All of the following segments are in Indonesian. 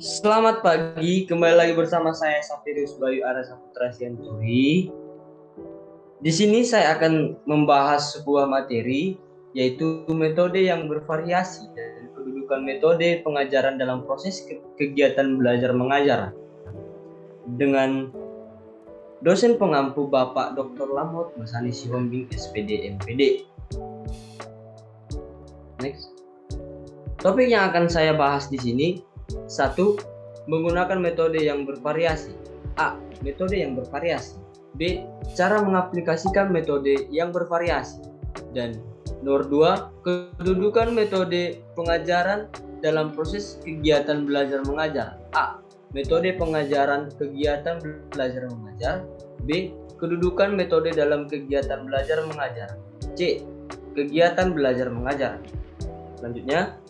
Selamat pagi, kembali lagi bersama saya Safirus Bayu Ara Saputra Sianturi. Di sini saya akan membahas sebuah materi, yaitu metode yang bervariasi dan kedudukan metode pengajaran dalam proses kegiatan belajar mengajar dengan dosen pengampu Bapak Dr. Lamhot Masani Sihombing SPD MPD. Next. Topik yang akan saya bahas di sini, satu, menggunakan metode yang bervariasi. A. Metode yang bervariasi. B. Cara mengaplikasikan metode yang bervariasi. Dan nomor 2, kedudukan metode pengajaran dalam proses kegiatan belajar mengajar. A. Metode pengajaran kegiatan belajar mengajar. B. Kedudukan metode dalam kegiatan belajar mengajar. C. Kegiatan belajar mengajar. Selanjutnya,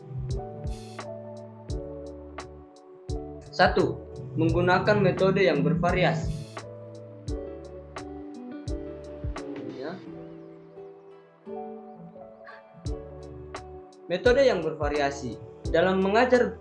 1. Menggunakan metode yang bervariasi. Metode yang bervariasi. Dalam mengajar,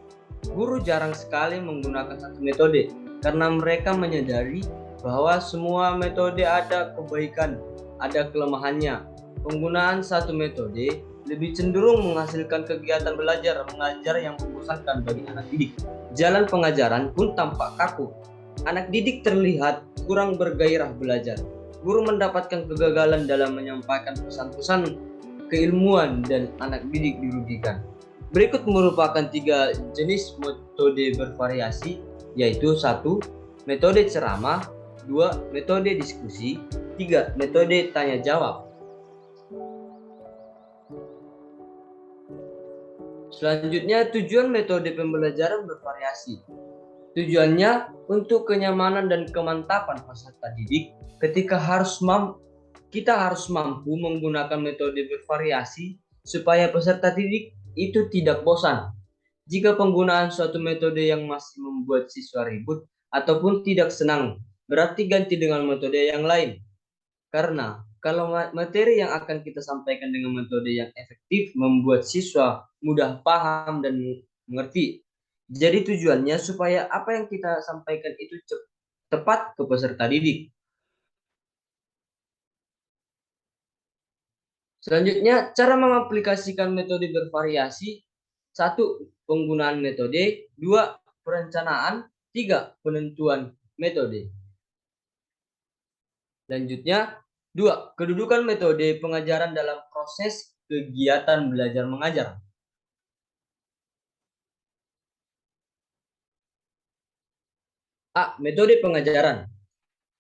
guru jarang sekali menggunakan satu metode karena mereka menyadari bahwa semua metode ada kebaikan, ada kelemahannya. Penggunaan satu metode lebih cenderung menghasilkan kegiatan belajar mengajar yang membosankan bagi anak didik. Jalan pengajaran pun tampak kaku. Anak didik terlihat kurang bergairah belajar. Guru mendapatkan kegagalan dalam menyampaikan pesan-pesan keilmuan dan anak didik dirugikan. Berikut merupakan 3 jenis metode bervariasi, yaitu 1. Metode ceramah, 2. Metode diskusi, 3. Metode tanya jawab. Selanjutnya, tujuan metode pembelajaran bervariasi. Tujuannya untuk kenyamanan dan kemantapan peserta didik ketika kita harus mampu menggunakan metode bervariasi supaya peserta didik itu tidak bosan. Jika penggunaan suatu metode yang masih membuat siswa ribut ataupun tidak senang, berarti ganti dengan metode yang lain. Karena kalau materi yang akan kita sampaikan dengan metode yang efektif membuat siswa mudah paham dan mengerti. Jadi tujuannya supaya apa yang kita sampaikan itu tepat ke peserta didik. Selanjutnya, cara mengaplikasikan metode bervariasi. 1. Penggunaan metode. 2. Perencanaan. 3. Penentuan metode. Selanjutnya, 2. Kedudukan metode pengajaran dalam proses kegiatan belajar mengajar. A. Metode pengajaran.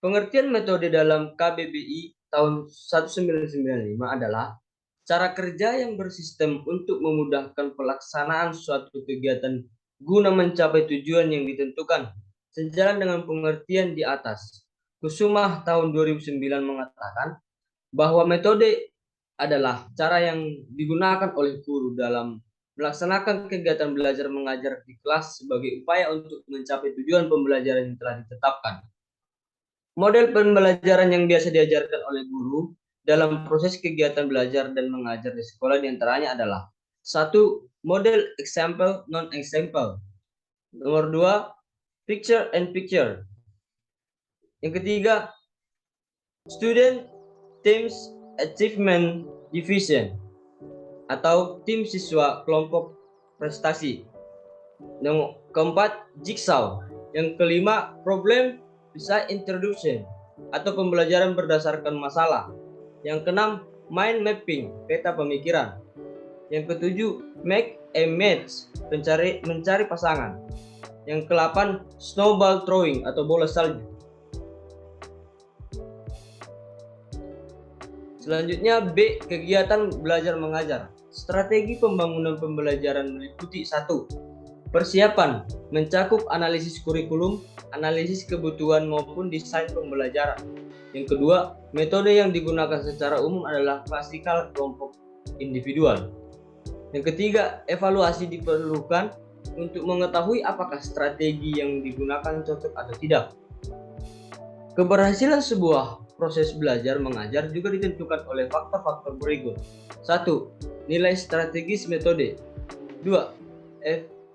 Pengertian metode dalam KBBI tahun 1995 adalah cara kerja yang bersistem untuk memudahkan pelaksanaan suatu kegiatan guna mencapai tujuan yang ditentukan. Sejalan dengan pengertian di atas, Kusumah tahun 2009 mengatakan bahwa metode adalah cara yang digunakan oleh guru dalam melaksanakan kegiatan belajar mengajar di kelas sebagai upaya untuk mencapai tujuan pembelajaran yang telah ditetapkan. Model pembelajaran yang biasa diajarkan oleh guru dalam proses kegiatan belajar dan mengajar di sekolah diantaranya adalah 1. Model example non-example. Nomor 2. Picture and picture. Yang ketiga, student teams achievement division atau tim siswa kelompok prestasi. Yang keempat, jigsaw. Yang kelima, problem design introduction atau pembelajaran berdasarkan masalah. Yang keenam, mind mapping, peta pemikiran. Yang ketujuh, make a match, mencari pasangan. Yang ke-8, snowball throwing atau bola salju. Selanjutnya, B. Kegiatan belajar mengajar. Strategi pembangunan pembelajaran meliputi 1. Persiapan, mencakup analisis kurikulum, analisis kebutuhan maupun desain pembelajaran. Yang kedua, metode yang digunakan secara umum adalah klasikal kelompok individual. Yang ketiga, evaluasi diperlukan untuk mengetahui apakah strategi yang digunakan cocok atau tidak. Keberhasilan sebuah proses belajar mengajar juga ditentukan oleh faktor-faktor berikut. 1. Nilai strategis metode. 2.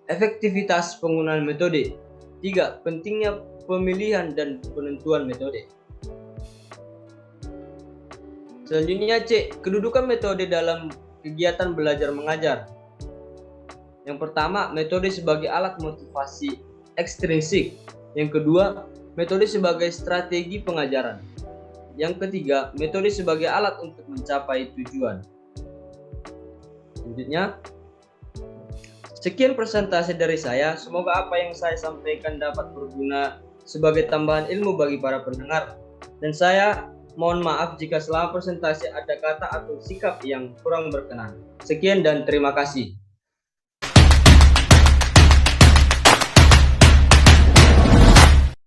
Efektivitas penggunaan metode. 3. Pentingnya pemilihan dan penentuan metode. Selanjutnya C. Kedudukan metode dalam kegiatan belajar mengajar. Yang pertama, metode sebagai alat motivasi ekstrinsik. Yang kedua, metode sebagai strategi pengajaran. Yang ketiga, metode sebagai alat untuk mencapai tujuan. Selanjutnya, sekian presentasi dari saya. Semoga apa yang saya sampaikan dapat berguna sebagai tambahan ilmu bagi para pendengar. Dan saya mohon maaf jika selama presentasi ada kata atau sikap yang kurang berkenan. Sekian dan terima kasih.